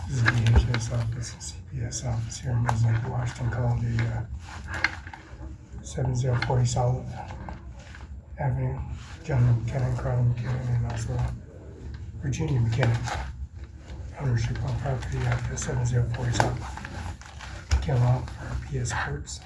This is the DHS office, CPS office here in Missouri, Washington, called the 7040 Solid Avenue, John McKinnon, Carl McKinnon, and also Virginia McKinnon. Ownership on property at 7040 South Kellogg for PS Courts.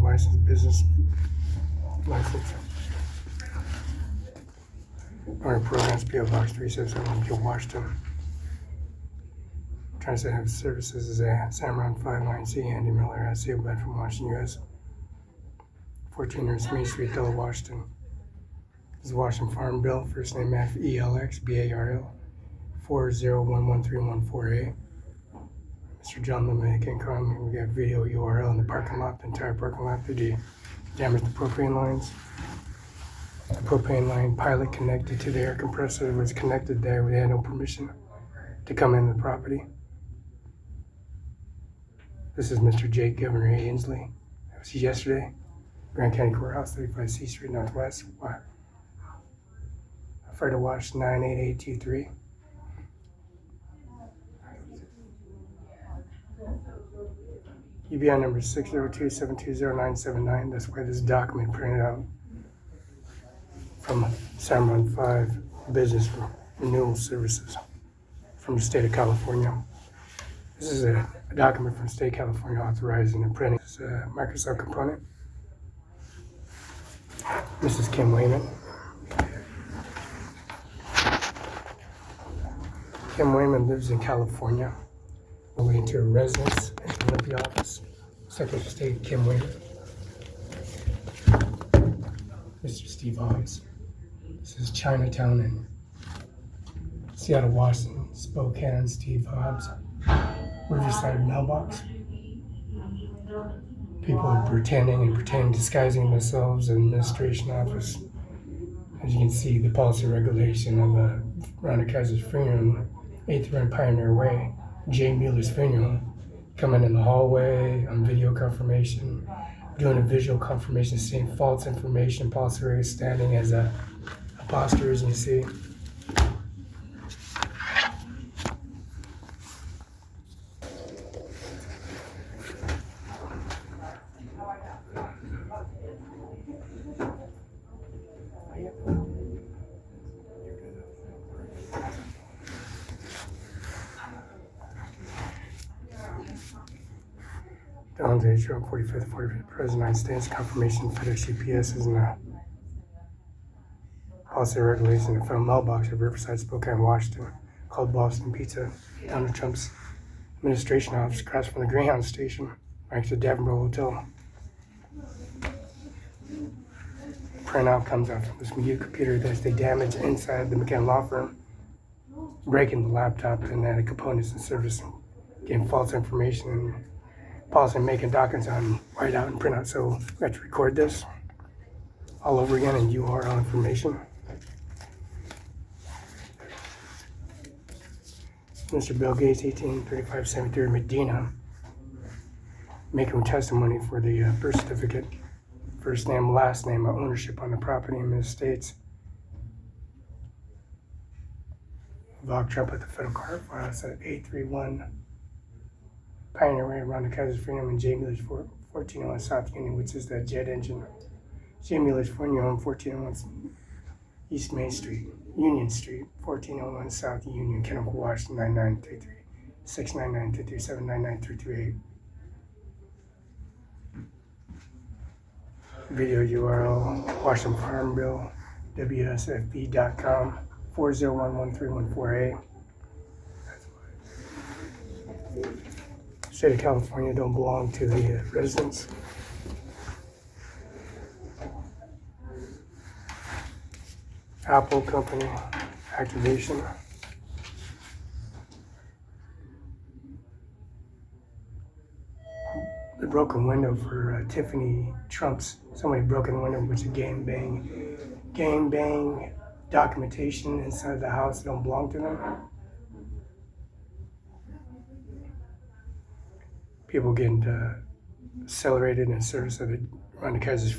Licensed business license. Owner programs PO Box 377 Gil, Washington. Transit have services is Samoron5INC, Andy Miller, at Seal Bed from Washington, US. 1400 Main Street, Othello, Washington. This is Washington Farm Bill, first name FELX BARL 40113148. Mr. John Lemay can come. We got video URL in the parking lot, the entire parking lot. They damaged the propane lines. The propane line pilot connected to the air compressor was connected there. We had no permission to come in the property. This is Mr. Jake Governor A. Inslee. That was yesterday. Grand County Courthouse, 35 C Street Northwest. Fire to Wash 98823. UBI number 602-720-979. That's why this document printed out from Samoron 5 Business Renewal Services from the state of California. This is a document from the state of California authorizing the printing. This is a Microsoft component. Mrs. Kim Wayman. Kim Wayman lives in California. We're going to her residence at the Olympia office. Secretary of State Kim Wayman. Mr. Steve Hobbs. This is Chinatown in Seattle, Washington. Spokane, Steve Hobbs. Riverside mailbox. People are pretending, disguising themselves in the administration office. As you can see, the policy regulation of Rhonda Kaiser's funeral, 8th Run Pioneer Way, Jay Mueller's funeral, coming in the hallway on video confirmation, doing a visual confirmation, saying false information, policy regulation, standing as a imposter, as you see. Down to H.R. 45th President of the United States, confirmation FedEx UPS is in the policy regulation of federal mailbox at Riverside, Spokane, Washington, called Boston Pizza. Donald Trump's administration office across from the Greyhound station, next to Davenport Hotel. Printout comes out from this computer that they damaged inside the McKinnon law firm, breaking the laptop and added components and service, getting false information and policy making documents on whiteout and printout. So we have to record this all over again in URL information. Mr. Bill Gates, 1835-73 Medina, making testimony for the birth certificate, first name, last name, ownership on the property in the States. Vlog Trump at the federal court file at 831 Pioneer Way, Rhonda Kaiser's funeral, and J. Mueller's 1401 South Union, which is that jet engine. J. Mueller's funeral, 1401 East Main Street, Union Street, 1401 South Union, Kennel, Washington, 9933, 699 799 328. Video URL, Washington Farm Bill, WSFB.com, 40113148. State of California don't belong to the residents. Apple Company activation. The broken window for Tiffany Trump's. Somebody broke in the window, which is gang bang documentation inside the house that don't belong to them. People getting accelerated in service of around the Kaiser's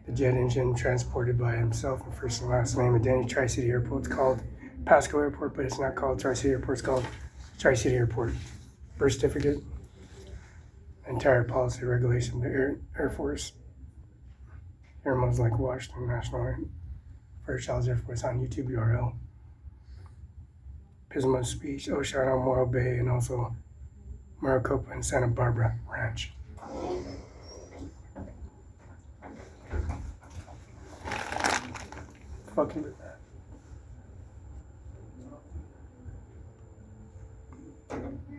The jet engine transported by himself and first and last name at Denny Tri-City Airport. It's called Pasco Airport, but it's not called Tri-City Airport. It's called Tri-City Airport. Birth certificate, entire policy regulation, the Air Force. Airman's like Washington National Fairchild's Air Force on YouTube URL. Pismo Speech, Oceano, Morro Bay, and also Maricopa and Santa Barbara Ranch. Fucking with that.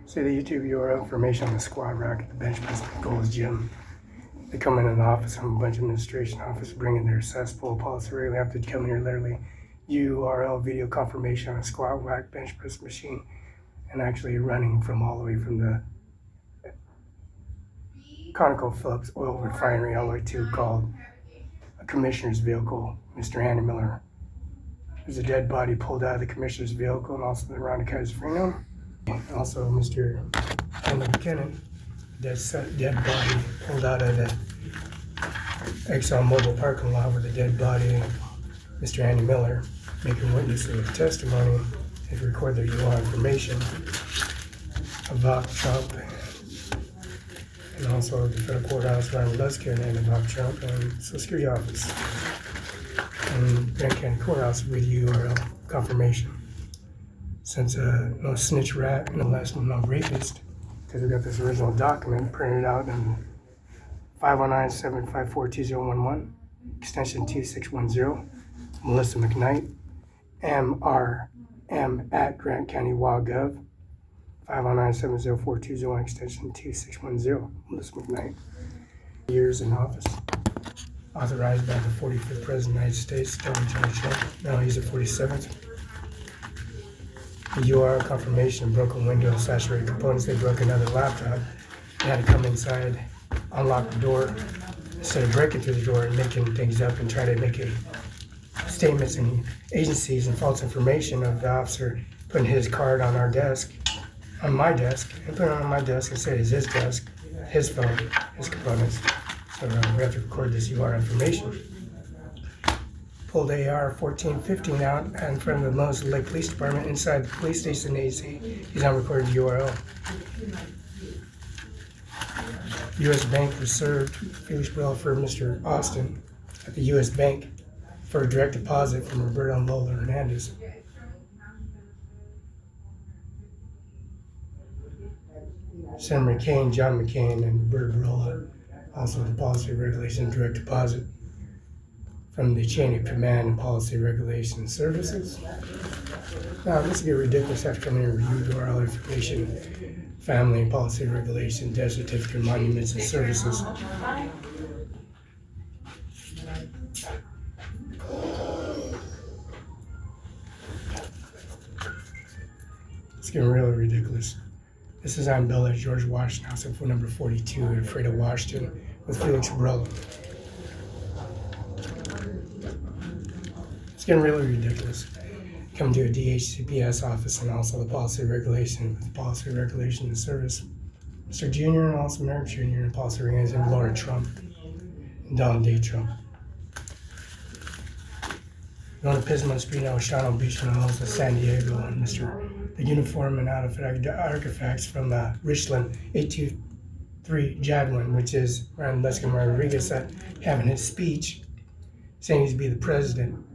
See the YouTube URL information on the squad rack at the bench press Gold's Gym. They come into the office from a bunch of administration office, bringing their cesspool policy regularly. Have to come here literally URL video confirmation on a squat rack bench press machine, and actually running from all the way from the ConocoPhillips oil refinery all the way to called a commissioner's vehicle, Mr. Andy Miller. There's a dead body pulled out of the commissioner's vehicle, and also around the Kaiser Freedom. Also, Mr. Andy McKinnon, dead body pulled out of the ExxonMobil parking lot with a dead body of Mr. Andy Miller, making witness of the testimony and to record their UR information about Trump, and also the federal courthouse around Luskin and about Trump and Social Security office and Grand County Courthouse with URL confirmation. Since no snitch rat, no last no rapist, because we got this original document printed out in 519-754-2011, extension 2610, Melissa McKnight, MRM at Grant County WaGov, 519-704-201, extension 2610, Melissa McKnight. Years in office. Authorized by the 45th President of the United States, Donald Trump. Now he's the 47th. The URL confirmation of broken windows, saturated components. They broke another laptop. They had to come inside, unlock the door, instead of breaking through the door and making things up and try to make statements and agencies and false information of the officer putting his card on our desk, on my desk, and putting it on my desk and said it's his desk, his phone, his components. So we have to record this URL information. Pulled AR-1415 out in front of the Moses Lake Police Department inside the police station AC. He's on recorded URL. U.S. Bank was served Felix Barela for Mr. Austin at the U.S. Bank for a direct deposit from Roberto and Lola Hernandez. Senator McCain, John McCain, and Roberto Barela, also the policy regulation direct deposit from the chain of command and policy regulation services. Now, this is get ridiculous after coming here and review URL information, family and policy regulation, death certificate, monuments and services. It's getting really ridiculous. This is on Bella George Washington House, phone number 42 in Fredo, Washington, with Felix Barela. It's getting really ridiculous. Come to a DHCPS office and also the policy regulation with policy regulation and service. Mr. Jr. and also Merrick Jr. and policy regulation, Laura Trump and Donald J. Trump. Going to Pismo Street, Oceano Beach, and also San Diego, and the uniform and artifacts from Richland 823 Jadwin, which is around Leskin Rodriguez, that having his speech saying he's be the president,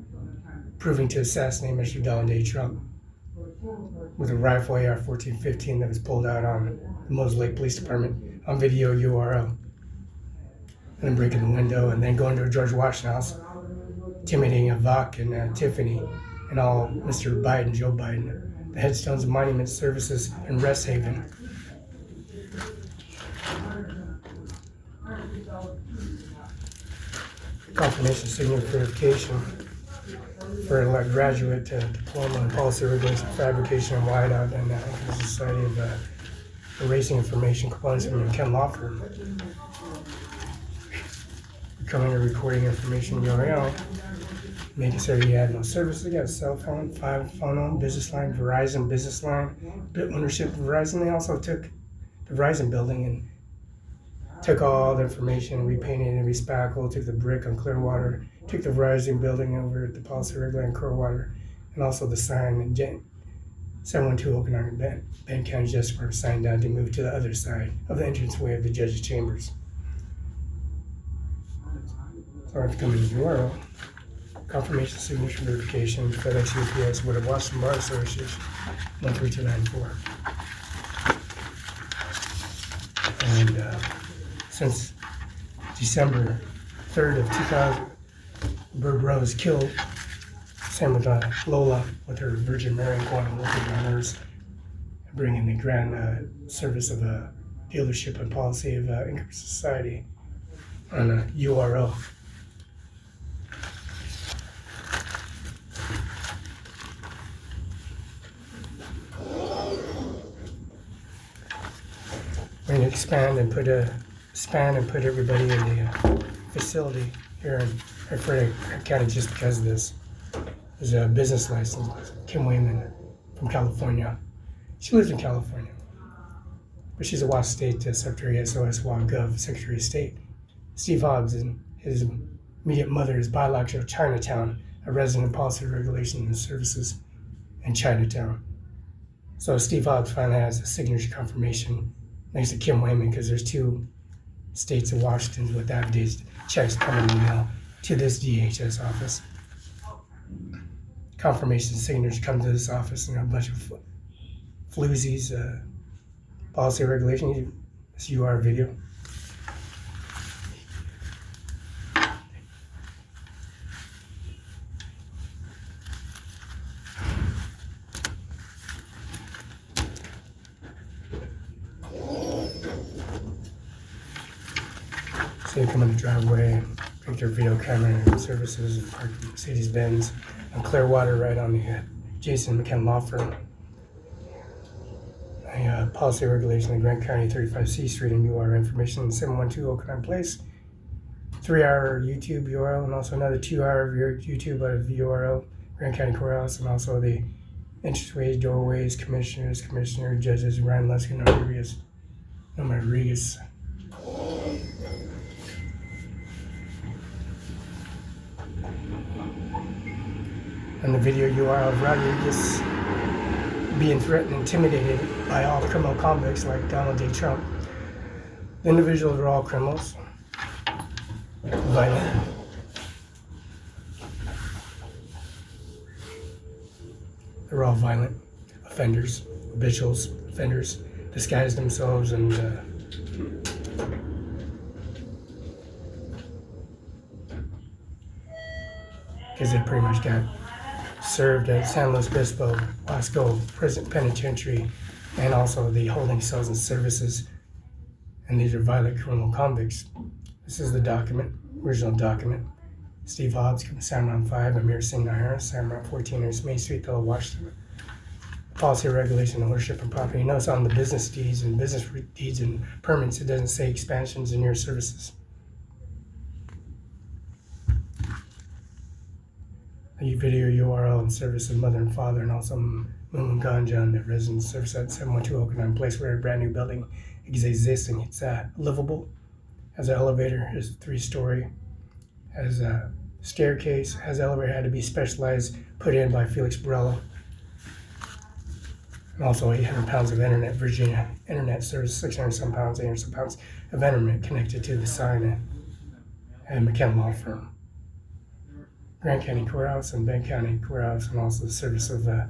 proving to assassinate Mr. Donald J. Trump with a rifle AR-1415 that was pulled out on the Moses Lake Police Department on video URL. And then breaking the window and then going to a George Washington house, intimidating Ivanka and Tiffany and all Mr. Biden, Joe Biden, the headstones and monument services in Rest Haven. Confirmation signal verification. for like graduate diploma in policy regulation, fabrication, and wideout, and the Society of Erasing Information Components from Ken Law Firm. Becoming a recording information URL. Making sure you have no services. You got a cell phone, 5 phone, business line, Verizon business line, ownership of Verizon. They also took the Verizon building and took all the information, repainted and respackled, took the brick on Clearwater, took the Verizon building over at the policy regulator in Clearwater, and also the sign in 712 Okanagan, Bend County Justice Court signed down to move to the other side of the entranceway of the judge's chambers. So I have to come in the URL. Confirmation signature verification, FedEx UPS would have Washington Bar Association 13294. And since December 3rd of 2000, Bird Rose killed, same with Lola with her Virgin Mary going and working on hers, bringing the grand service of a dealership and policy of Income Society on a URL. We're going to expand and put everybody in the facility here in Frederick County just because of this. There's a business license, Kim Wayman from California. She lives in California, but she's a Washington State Secretary, SOS Gov Secretary of State. Steve Hobbs and his immediate mother is biological Chinatown, a resident policy regulation and services in Chinatown. So Steve Hobbs finally has a signature confirmation next to Kim Wayman because there's 2 states of Washington with affidavits, checks coming in the mail to this DHS office. Confirmation signatures come to this office and a bunch of floozies, policy regulation. This UR video. So you come in the driveway, pick your video camera services, and park Mercedes-Benz on Clearwater right on the Jason McKen Law Firm. A policy regulation in Grant County, 35C Street and UR information, 712 Okanagan Place. 3-hour YouTube URL and also another 2-hour YouTube URL, Grant County Courthouse, and also the entranceways, doorways, commissioner, judges, Ryan Luskin, Norma Rodriguez. And the video URL of Rodriguez being threatened and intimidated by all criminal convicts like Donald J. Trump. The individuals are all criminals, violent. They're all violent offenders, habituals, offenders, disguise themselves and because they pretty much got served at San Luis Obispo, Wasco Prison Penitentiary, and also the holding cells and services. And these are violent criminal convicts. This is the document, original document. Steve Hobbs, San Ron 5, Ajmer Singh, San Ron 14, Main Street, Othello, Washington. Policy, regulation, ownership, and property. Notice on the business deeds and permits, it doesn't say expansions in your services. The video URL and service of mother and father, and also Moon Ganja and the residence service at 712 Okanagan Place, where a brand new building is existing. It's livable, has an elevator, is 3-story, has a staircase, has elevator, had to be specialized, put in by Felix Barela. And also 800 pounds of internet, Virginia internet service, 600 some pounds, 800 some pounds of internet connected to the sign and McKen Law Firm. Grant County Courthouse and Bend County Courthouse, and also the service of the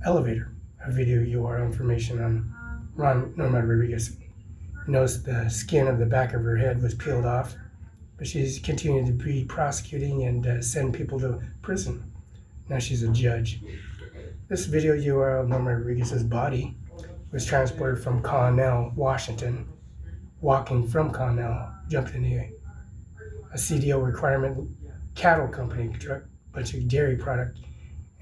elevator. A video URL information on Norma Rodriguez. Notice the skin of the back of her head was peeled off, but she's continuing to be prosecuting and send people to prison. Now she's a judge. This video URL of Norma Rodriguez's body was transported from Connell, Washington, walking from Connell, jumped in a CDO requirement cattle company truck bunch of dairy product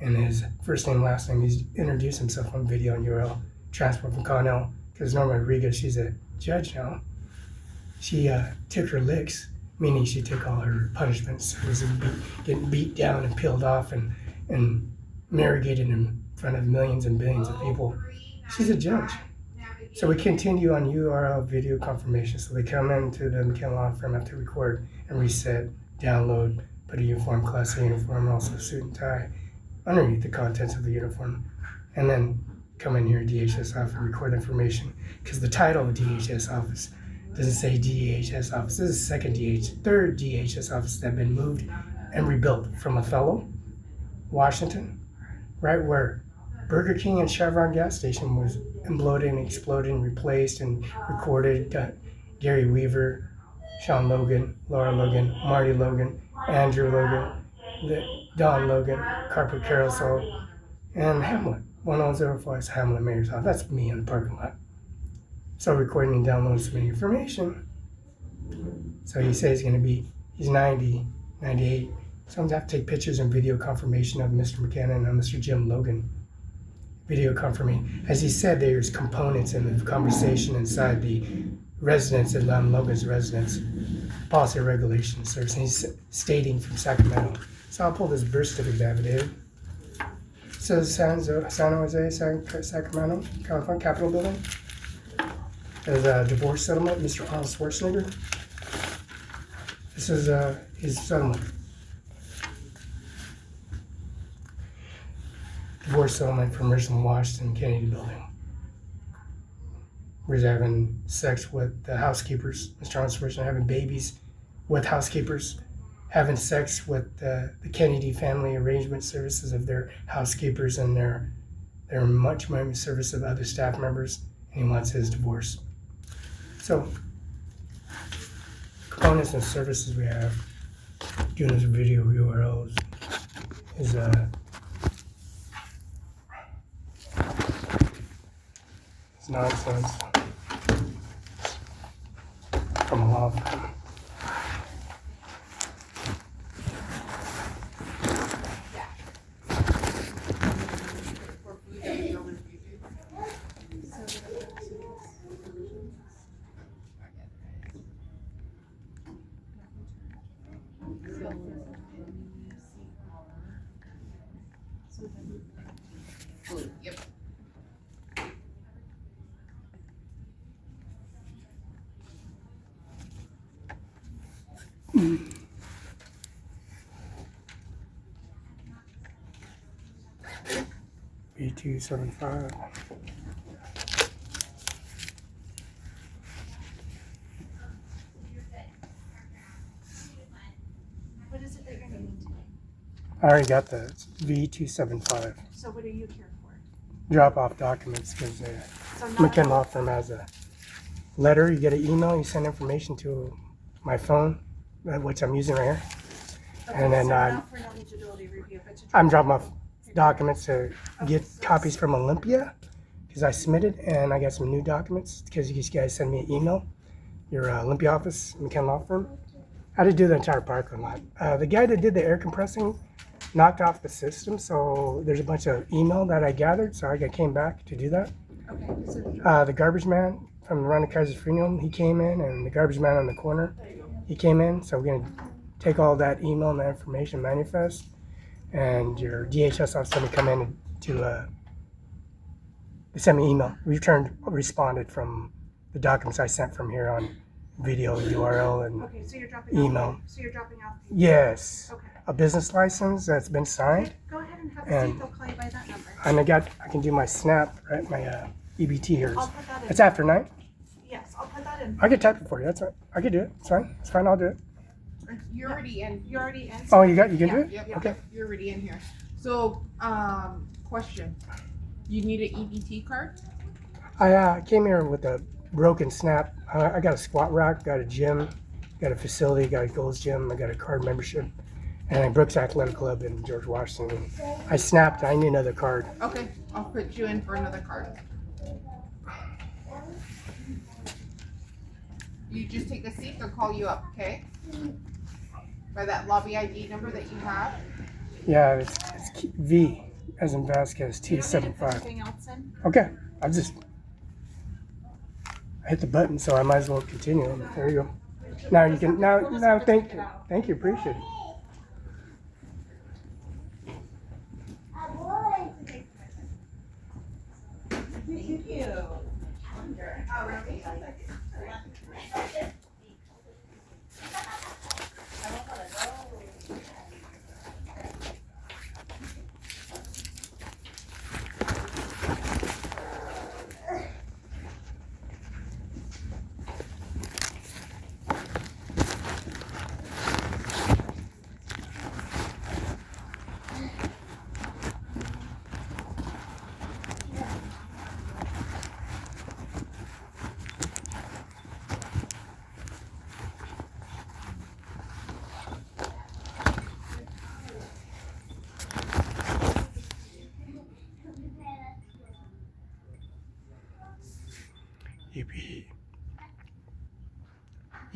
and his first name, last name. He's introduced himself on video and URL, transport from Connell, because Norma Rodriguez, she's a judge now. She took her licks, meaning she took all her punishments. She was getting beat down and peeled off and marinated in front of millions and billions of people. She's a judge. So we continue on URL video confirmation. So they come into the McKenna law firm, have to record and reset, download, put a uniform, class A uniform, also suit and tie underneath the contents of the uniform, and then come in here, DHS office, record information, because the title of DHS office doesn't say DHS office. This is third DHS office that had been moved and rebuilt from Othello, Washington, right where Burger King and Chevron gas station was imploding, exploding, replaced, and recorded. Got Gary Weaver, Sean Logan, Laura Logan, Marty Logan, Andrew Logan, Don Logan, Carpet Carousel, and Hamlet. 1005 is Hamlet Mayor's House. That's me in the parking lot. So recording and downloading some information. So he says he's 90, 98. So I'm going to have to take pictures and video confirmation of Mr. McKenna and Mr. Jim Logan. Video confirmation. As he said, there's components in the conversation inside the residence at Logan's residence. Policy and regulations. So he's stating from Sacramento. So I'll pull this birth certificate affidavit. It says San Jose, Sacramento, California, Capitol Building. There's a divorce settlement, Mr. Arnold Schwarzenegger. This is his settlement. Divorce settlement for Mercer Washington Kennedy Building. Where he's having sex with the housekeepers. Mr. Arnold Schwarzenegger having babies with housekeepers. Having sex with the Kennedy family arrangement services of their housekeepers and their much more service of other staff members, and he wants his divorce. So, components and services we have, doing this video URLs, is it's nonsense from a law firm. Yep. B275. What is it that you're needing today? I already got that. It's V275. So what are you here for? Drop off documents because So not McKenna Law Firm has a letter. You get an email. You send information to my phone, which I'm using right here. okay, and then so not for eligibility review, but to I'm dropping off documents to get copies from Olympia because I submitted, and I got some new documents because you guys send me an email. Your Olympia office, McKenna Law Firm. I had to do the entire parking lot. The guy that did the air compressing knocked off the system, so there's a bunch of email that I gathered, so I came back to do that. Okay, so The garbage man from the Ronda Kaiser Funeral, he came in, and the garbage man on the corner, he came in, so we're gonna take all that email and that information manifest, and your DHS office going to come in to they sent me an email, responded from the documents I sent from here on video, URL, and okay, so you're dropping email. off. So you're dropping off. Yes, Okay. a business license that's been signed, Go ahead and have a And- seat. They'll call you by that number. and I can do my SNAP, right? My EBT here. I'll put that in. It's after 9. Yes, I'll put that in. I can type it for you. That's right. I can do it. It's fine. It's fine. I'll do it. You're already in. You're already in. Oh, you can do it? Yep. Okay. You're already in here. So, question. You need an EBT card? I came here with a broken SNAP. I got a squat rack, got a gym, got a facility, got a Gold's Gym, I got a card membership, and a Brooks Athletic Club in George Washington. I snapped. I need another card. Okay, I'll put you in for another card. You just take a seat, they'll call you up, okay? By that lobby ID number that you have. Yeah, it's V as in Vasquez, You don't need to put T75. anything else in? Okay, I hit the button, so I might as well continue. There you go. Now you can, now thank you, appreciate it. Thank you.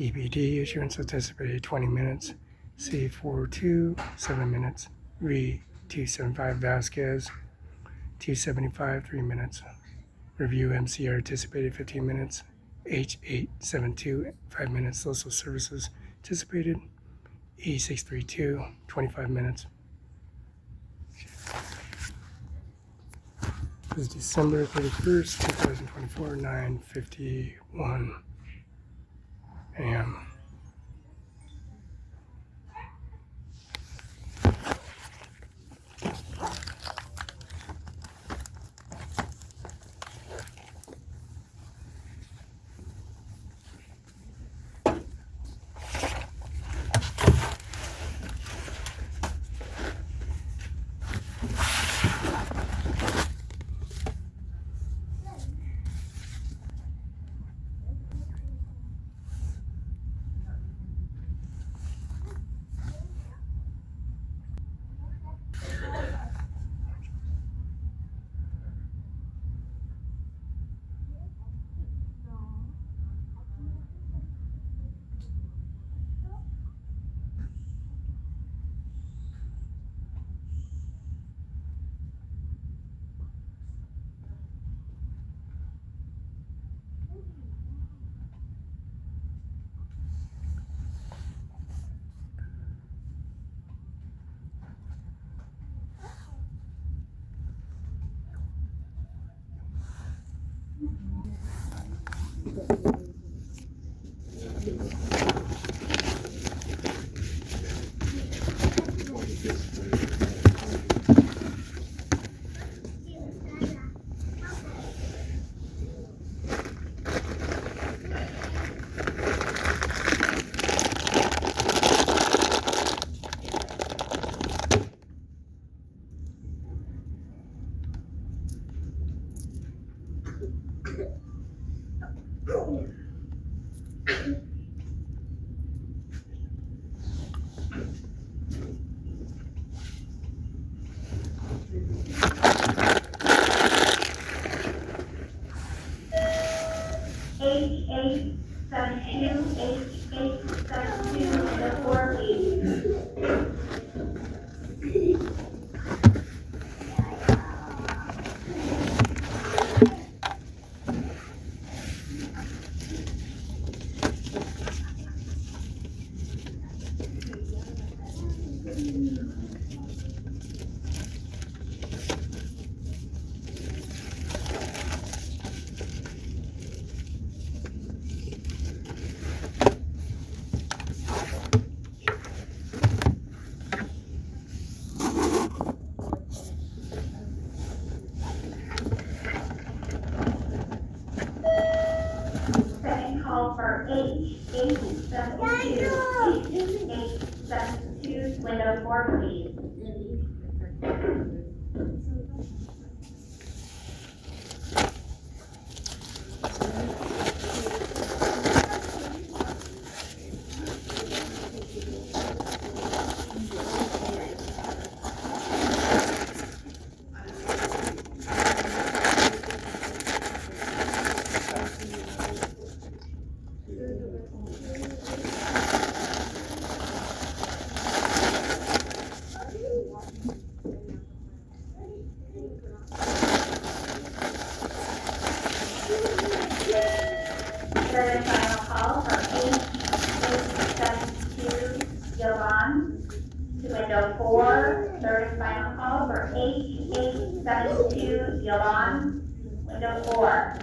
EPD issuance anticipated 20 minutes. C42 7 minutes. V275 Vasquez 275 3 minutes. Review MCR anticipated 15 minutes. H872 5 minutes. Social services anticipated. E632 25 minutes. This is December 31st, 2024, 9:51 a.m. H872 window 4, please. Second call for H872. H872 window 4, please. Yvonne. To window 4, third and final call for 8872 Yvonne, window 4.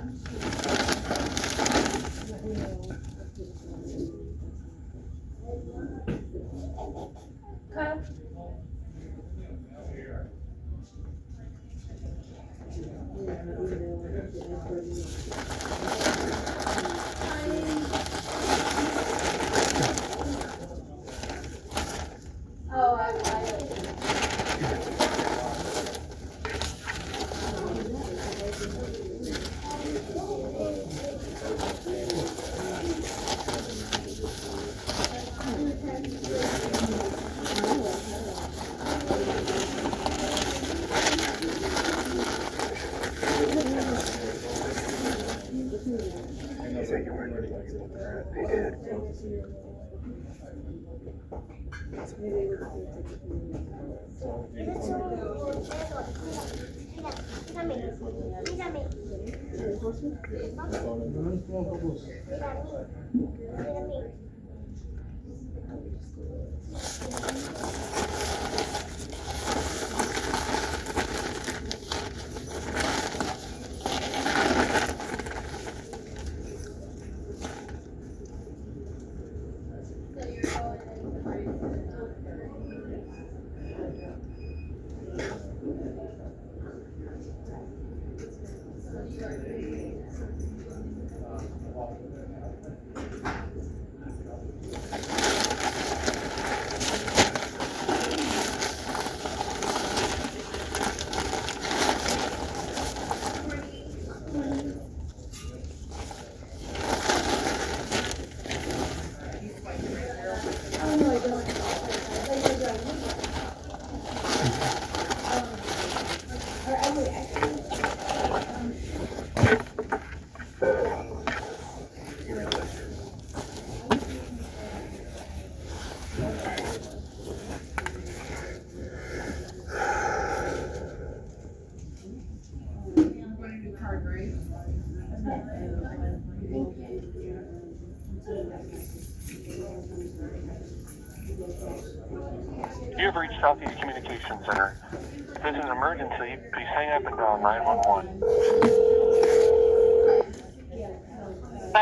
You have reached Southeast Communications Center. If this is an emergency, please hang up and dial 911.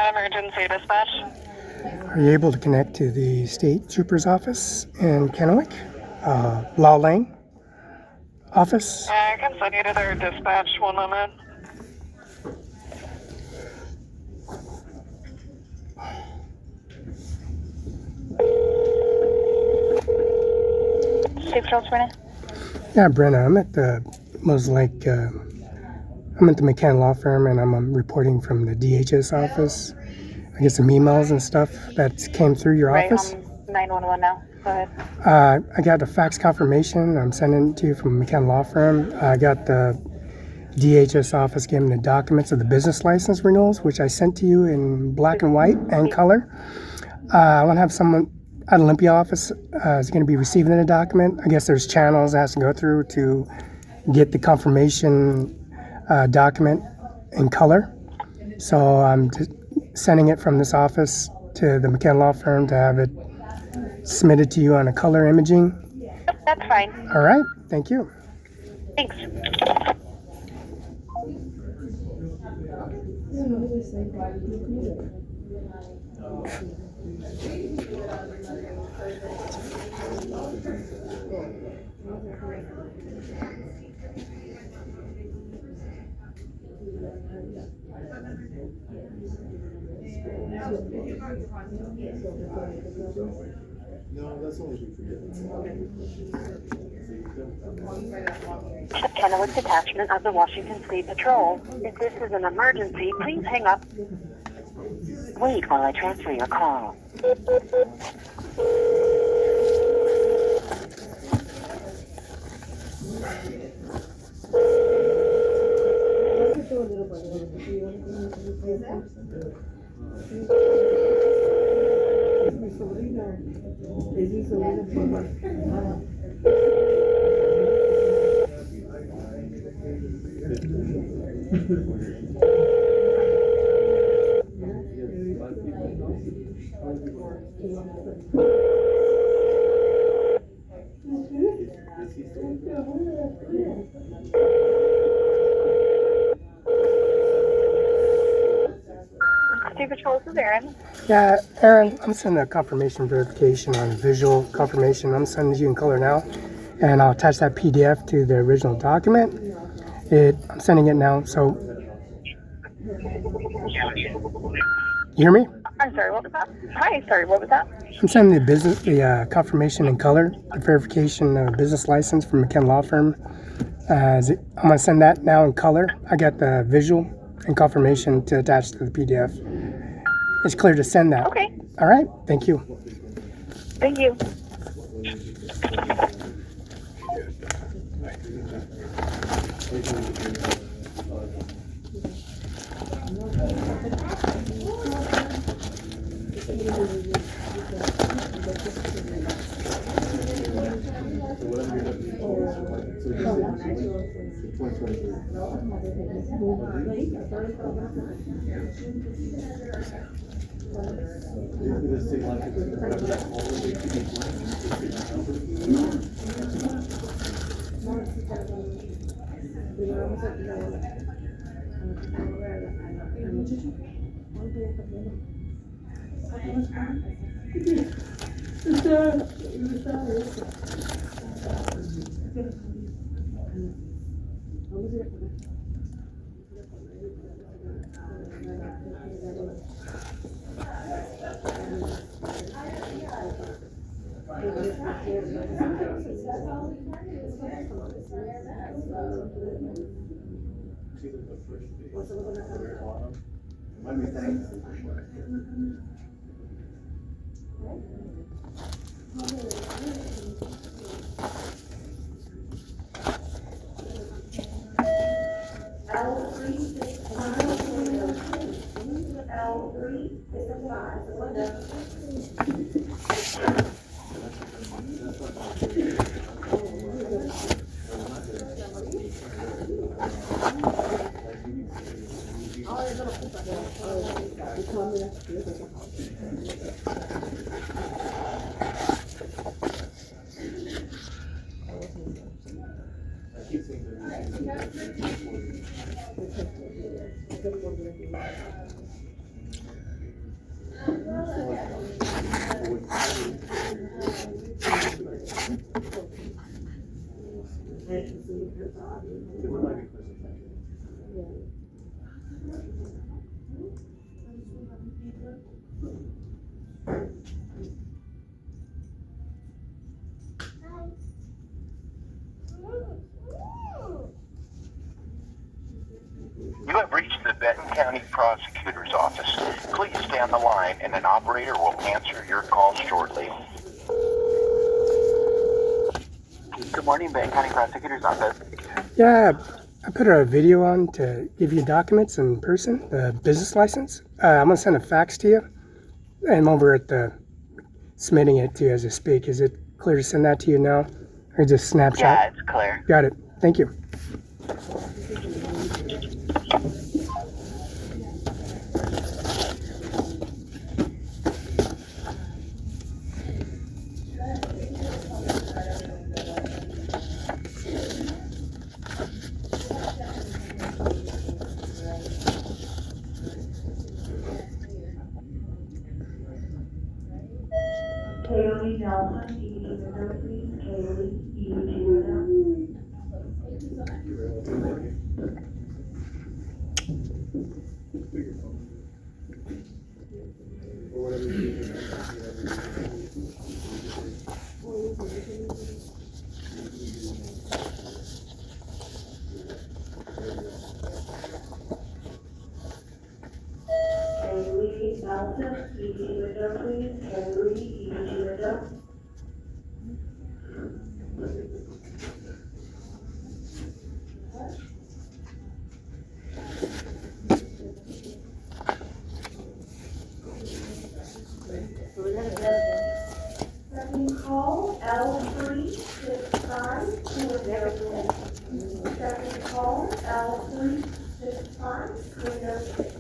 Emergency dispatch. Are you able to connect to the state trooper's office in Kennewick? Law Lane office? I can send you to their dispatch. 1 moment. Yeah, Brenna, I'm at the I'm at the McCann Law Firm, and I'm reporting from the DHS office. I get some emails and stuff that came through your office. 911 now. Go ahead. I got a fax confirmation. I'm sending it to you from McCann Law Firm. I got the DHS office gave me the documents of the business license renewals, which I sent to you in black and white and color. I want to have someone at Olympia office is going to be receiving the document. I guess there's channels that has to go through to get the confirmation document in color. So I'm sending it from this office to the McCann Law Firm to have it submitted to you on a color imaging. That's fine. All right. Thank you. Thanks. Kennewick detachment of the Washington State Patrol. If this is an emergency, please hang up. Wait while I transfer your call. is Aaron. Yeah, Aaron, I'm sending a confirmation verification on visual confirmation. I'm sending it to you in color now, and I'll attach that PDF to the original document. I'm sending it now, so you hear me? I'm sorry, what was that? Hi, sorry, what was that? I'm sending the confirmation in color, the verification of a business license from McKen Law Firm. I'm gonna send that now in color. I got the visual and confirmation to attach to the PDF. It's clear to send that. Okay, All right, thank you. thank you. You have reached the Benton County Prosecutor's Office. Please stay on the line and an operator will answer your call shortly. Good morning, Benton County Prosecutor's Office. Yeah, I put a video on to give you documents in person, the business license. I'm gonna send a fax to you. I'm over at the submitting it to you as I speak. Is it clear to send that to you now, or just snapshot? Yeah, it's clear. Got it. Thank you. Kaylee Nelson, ED window, please. Kaylee, ED window. Kaylee Nelson, ED window, please. Kaylee, ED window. Second call, L365, Second call, L365, window 6.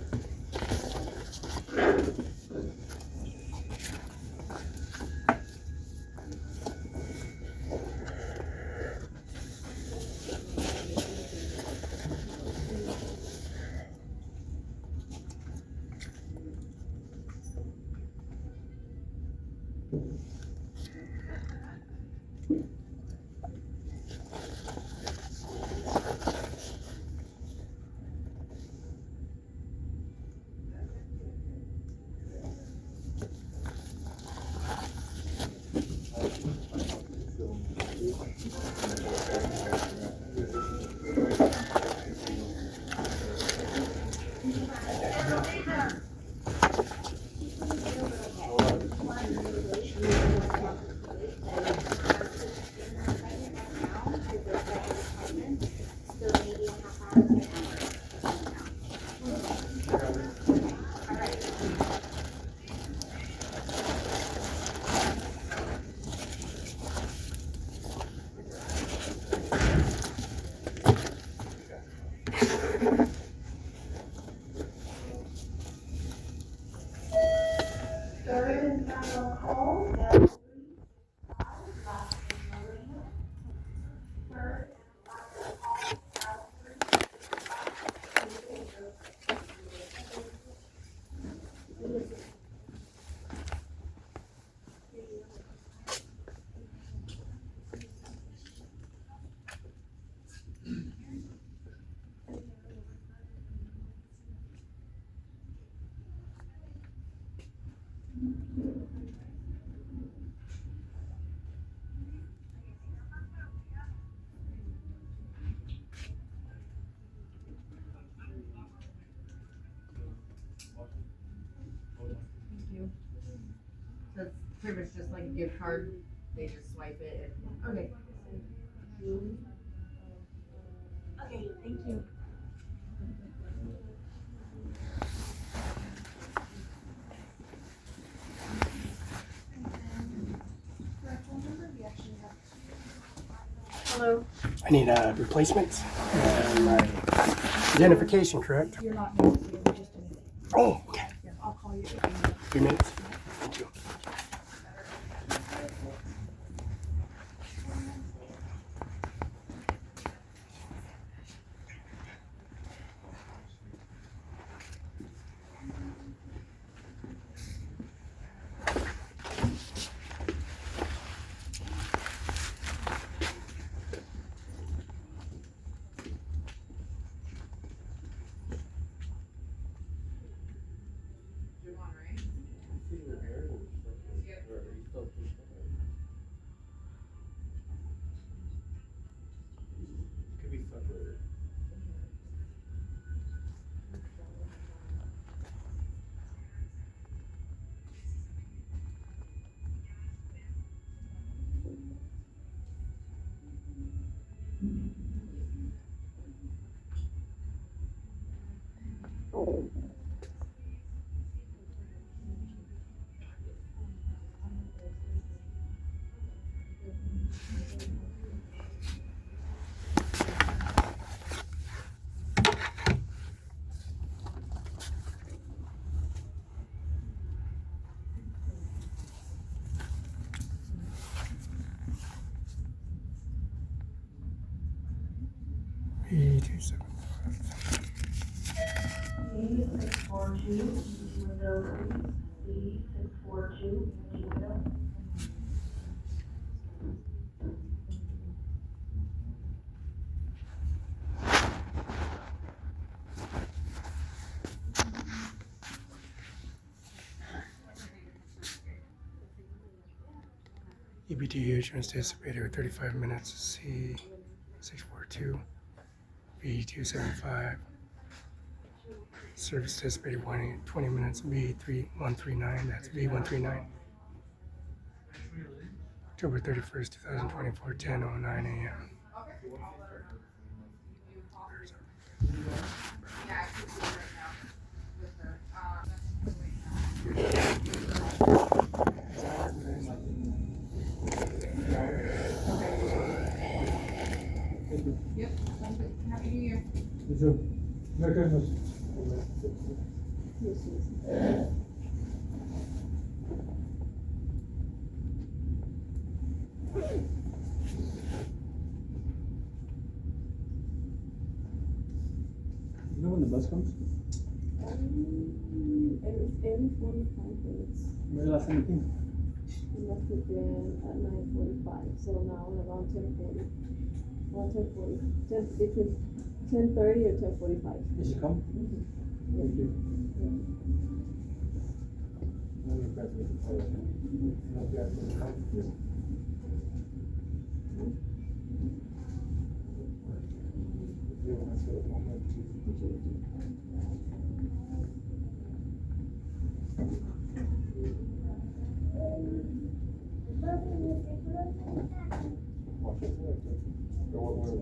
So it's pretty much just like a gift card. They just swipe it and okay. Okay, thank you. Hello. I need a replacement and my identification, correct? You're not necessarily just a minute. Oh, okay. Yeah, I'll call you. 3 minutes. Thank you. B275. 642, window, please. 642, window. EBT issuance anticipated with 35 minutes. C 642. B275. Service anticipated 20 minutes. B3139. That's B139. October 31st, 2024, 10:09 a.m. Yep. Happy New Year. Merry Christmas. You know when the bus comes? Every 45 minutes. Maybe last time it came. It must have been at 9:45. So now around 10:40. Around 10:40. Between 10:30 or 10:45. Did she come? Yes. Thank you. No, you're present. Oh, okay. No, yes, yes. Yeah, when I saw it, I'm like, watch it, or what,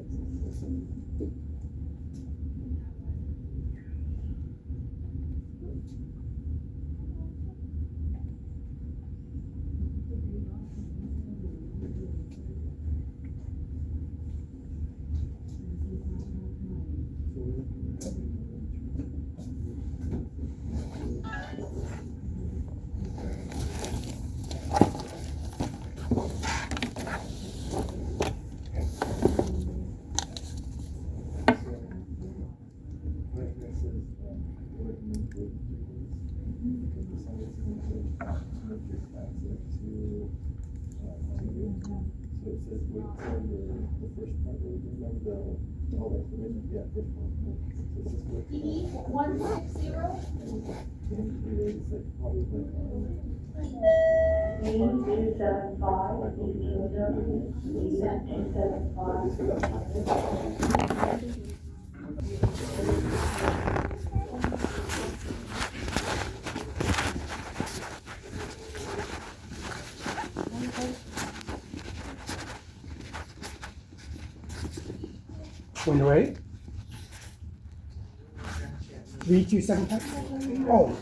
So it says wait till the first part, remember all the information, yeah, first part. So it says wait. DD 160. In 3 days, it's like probably like, 8275. Window 8. 3275. Oh.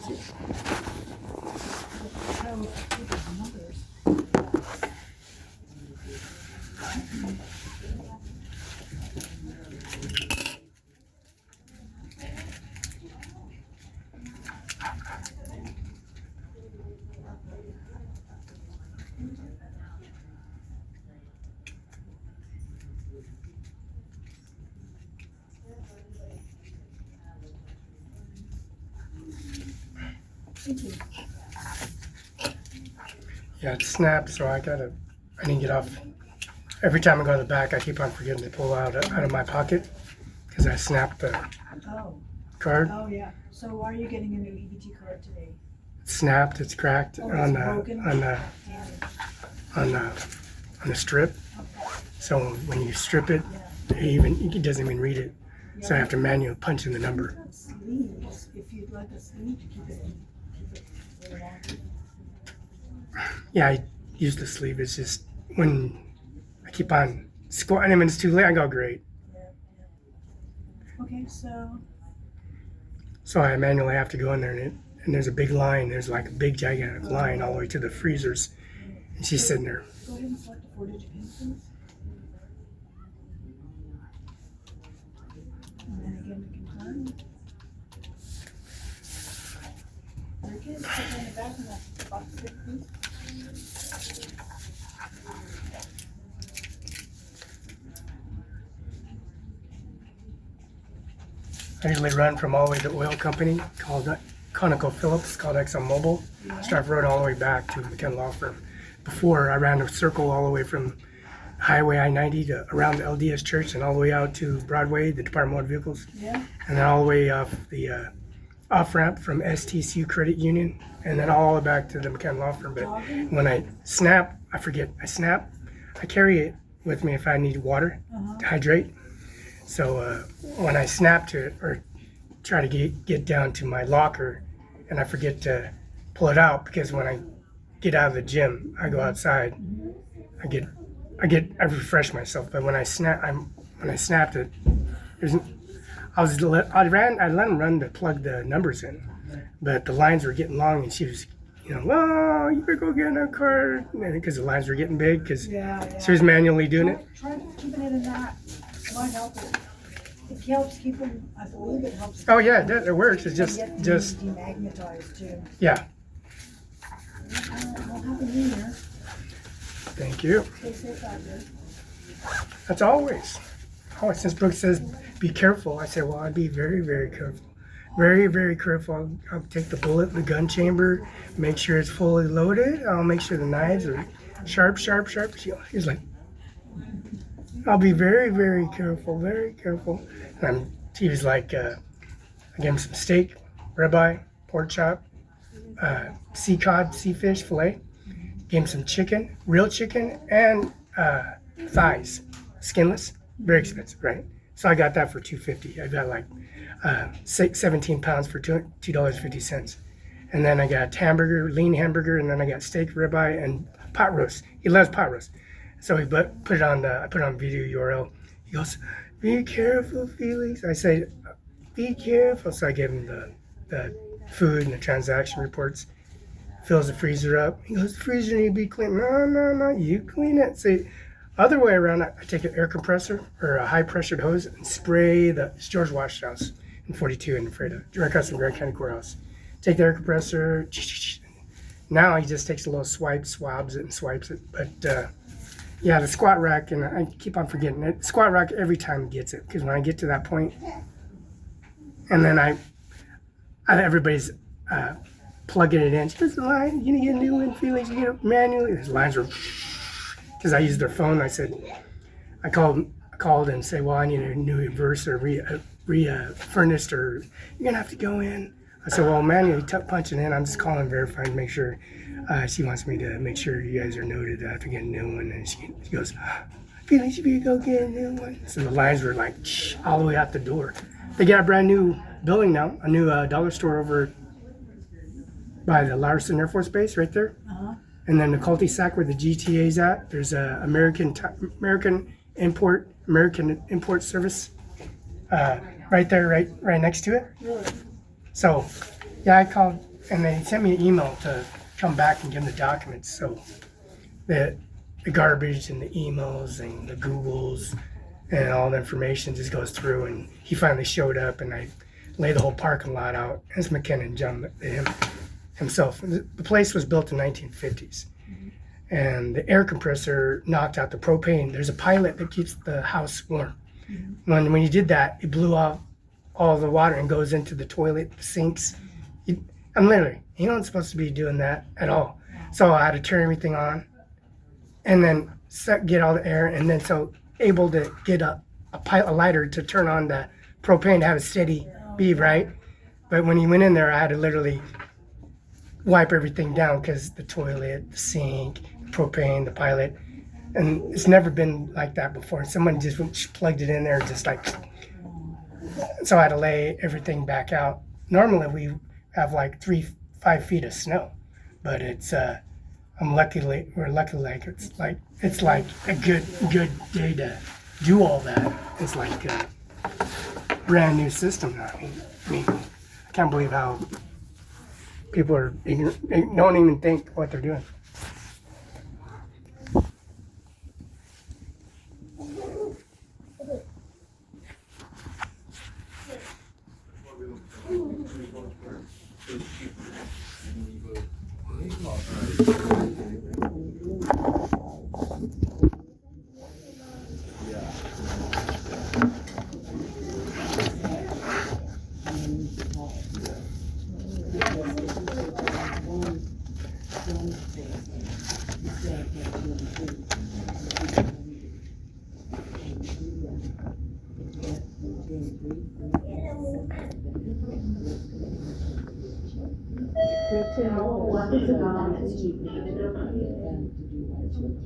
Yeah, it snapped, so I didn't get off. Every time I go to the back, I keep on forgetting to pull out of my pocket because I snapped the card. Oh, yeah. So why are you getting a new EBT card today? It's snapped, it's cracked Oh, on it's broken? the strip. So when you strip it, it doesn't even read it. So I have to manually punch in the number. Sleeves. If you'd like a sleeve to keep it really long. Yeah, I use the sleeve. It's just when I keep on squatting and it's too late, I go great. Okay, so So I manually have to go in there and there's a big line. There's like a big gigantic line all the way to the freezers. And she's sitting there. go ahead and select the 4-digit pin, please. And then again to confirm. Very good. Put it in the back of that box there, please. I usually run from all the way to oil company called ConocoPhillips, called ExxonMobil. So I've rode all the way back to McKenna Law Firm. Before, I ran a circle all the way from Highway I-90 to around the LDS Church and all the way out to Broadway, the Department of Motor Vehicles. Yeah. And then all the way off the off-ramp from STCU Credit Union and then all the way back to the McKenna Law Firm. But when I snap, I forget. I snap. I carry it with me if I need water to hydrate. So when I snap to it or try to get down to my locker and I forget to pull it out because when I get out of the gym, I go outside, I refresh myself. But when I snapped it, I let him run to plug the numbers in, but the lines were getting long and she was, oh, you better go get a card because the lines were getting big because she was manually doing it. Try keeping it in that. Might help it. It helps keep them, I believe it helps. Oh yeah, it works. It's just demagnetized too. Yeah. We'll have a new year. Thank you. Stay safe out there. That's always. Since Brooke says be careful, I say, well, I'd be very, very careful. very, very careful. I'll take the bullet, the gun chamber, make sure it's fully loaded. I'll make sure the knives are sharp, sharp, sharp. He's like, I'll be very, very careful, very careful. And he was like, I gave him some steak, ribeye, pork chop, sea cod, sea fish fillet. Gave him some chicken, real chicken, and thighs, skinless. Very expensive, right? So I got that for $2.50. I got like 17 pounds for $2.50. And then I got hamburger, lean hamburger, and then I got steak, ribeye, and pot roast. He loves pot roast. So he put it on I put it on video URL. He goes, "Be careful, Felix." I say, "Be careful." So I gave him the food and the transaction reports. Fills the freezer up. He goes, "The freezer need to be clean." No, you clean it. See, other way around, I take an air compressor or a high pressured hose and spray it's George Washington's in 42 in Freda, direct custom Grand County Courthouse. Take the air compressor. Now he just takes a little swipe, swabs it, and swipes it. But yeah, the squat rack, and I keep on forgetting it. Squat rack every time gets it, because when I get to that point, and then everybody's plugging it in. There's a line. You need to get a new one, Felix. You get it manually. His lines were, because I used their phone. I called and said, "Well, I need a new inverse or furnace, or you're gonna have to go in." I said, "Well, manually punching in. I'm just calling, verifying to make sure." She wants me to make sure you guys are noted that I have to get a new one. And she goes, "Felix, you better go get a new one." So the lines were like all the way out the door. They got a brand new building now, a new dollar store over by the Larson Air Force Base right there. And then the cul-de-sac where the GTA's at, there's a American import service right there, right next to it. Really? So yeah, I called and they sent me an email to come back and give them the documents. So the garbage and the emails and the Googles and all the information just goes through, and he finally showed up, and I laid the whole parking lot out. It's McKinnon, John, himself. The place was built in the 1950s, and the air compressor knocked out the propane. There's a pilot that keeps the house warm. When you did that, it blew off all the water and goes into the toilet, the sinks. I'm literally, you're not supposed to be doing that at all. So I had to turn everything on, and then get all the air, and then so able to get a lighter to turn on the propane to have a steady bead, right? But when he went in there, I had to literally wipe everything down, because the toilet, the sink, the propane, the pilot, and it's never been like that before. Someone just plugged it in there, just like, so I had to lay everything back out. Normally we have like 5 feet of snow, but it's we're lucky like it's like a good day to do all that. It's like a brand new system now. I mean, I can't believe how people are don't even think what they're doing.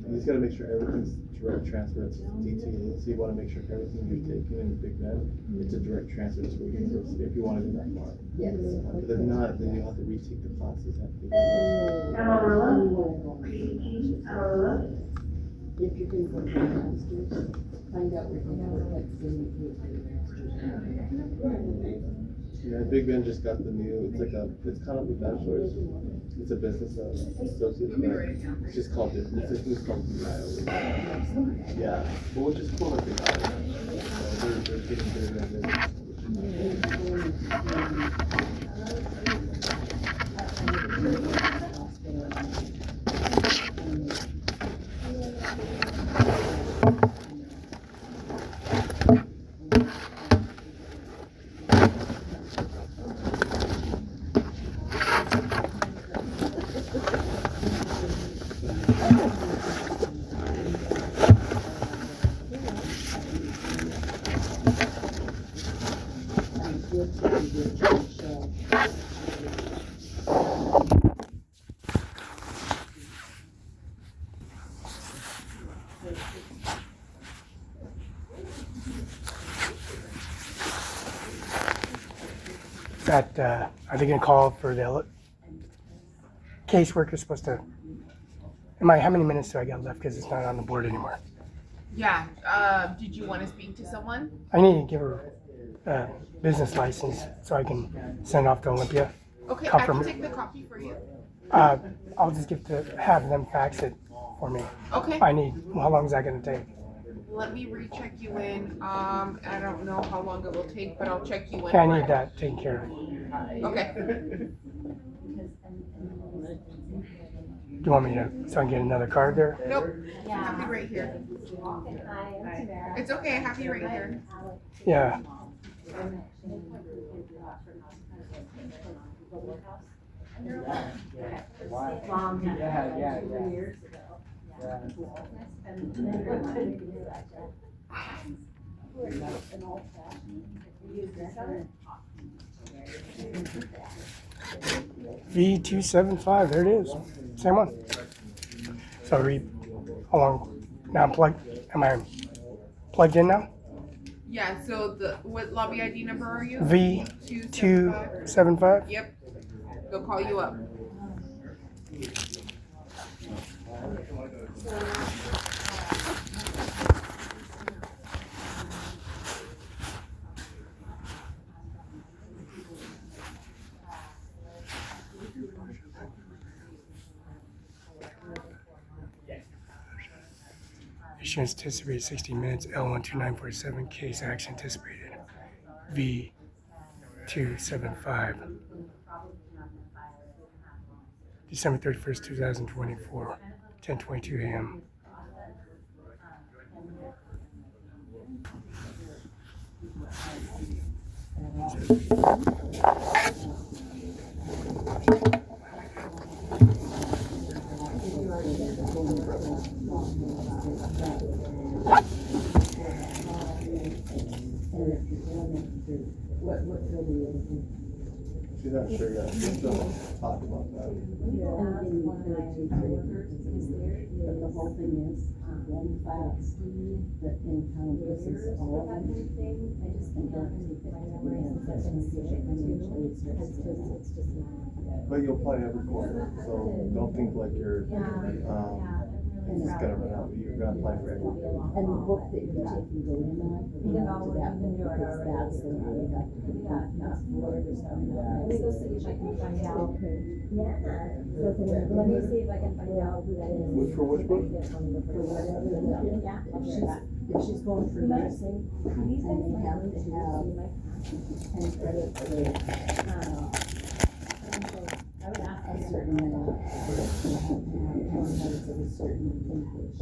You just gotta make sure everything's direct transfer to DTA. So you want to make sure everything you're taking in Big Bend, it's a direct transfer to school university if you want to do that far. Yes. But if not, then you have to retake the classes at Big Bend. If you're going to go to the masters, find out where you have like the masters. Yeah, Big Ben just got the new, it's kind of a bachelor's. It's a business associate, but it's just called different. It's called BIO. Yeah, but which is cool that they got it. So they're getting bigger and bigger. Are they going to call for the caseworker? Supposed to? How many minutes do I got left? Because it's not on the board anymore. Yeah. Did you want to speak to someone? I need to give her a business license so I can send off to Olympia. Okay, I can take the copy for you. I'll just have them fax it for me. Okay. How long is that going to take? Let me recheck you in. I don't know how long it will take, but I'll check you in. Yeah, I need that taken care of. Okay. Do you want me to so I can get another card there? Nope. I have you right here. It's okay. I have you right here. Yeah. V275, there it is. Same one. So how long? Now I'm plugged. Am I plugged in now? Yeah, so what lobby ID number are you? V275. Yep. They'll call you up. Issuance anticipated 60 minutes, L12947, case action anticipated, V275, December 31st, 2024, 10:22 a.m. She's not sure yet. We'll still talk about that. But the whole thing is one class that encompasses all of them. And don't take it But you'll play every quarter, so don't think like you're just gonna run out. You're gonna play for every quarter. And the book that you're taking go in on, you know, to that one, because that's the one you have to put not forward or something. Let me go see if I can find out. Okay. Yeah. Let me see if I can find out who that is. Which for which book? Yeah. If she's going for nursing, and they have to have 10 credits for, I would ask a them. certain amount, they have to have 10 credits of a certain English.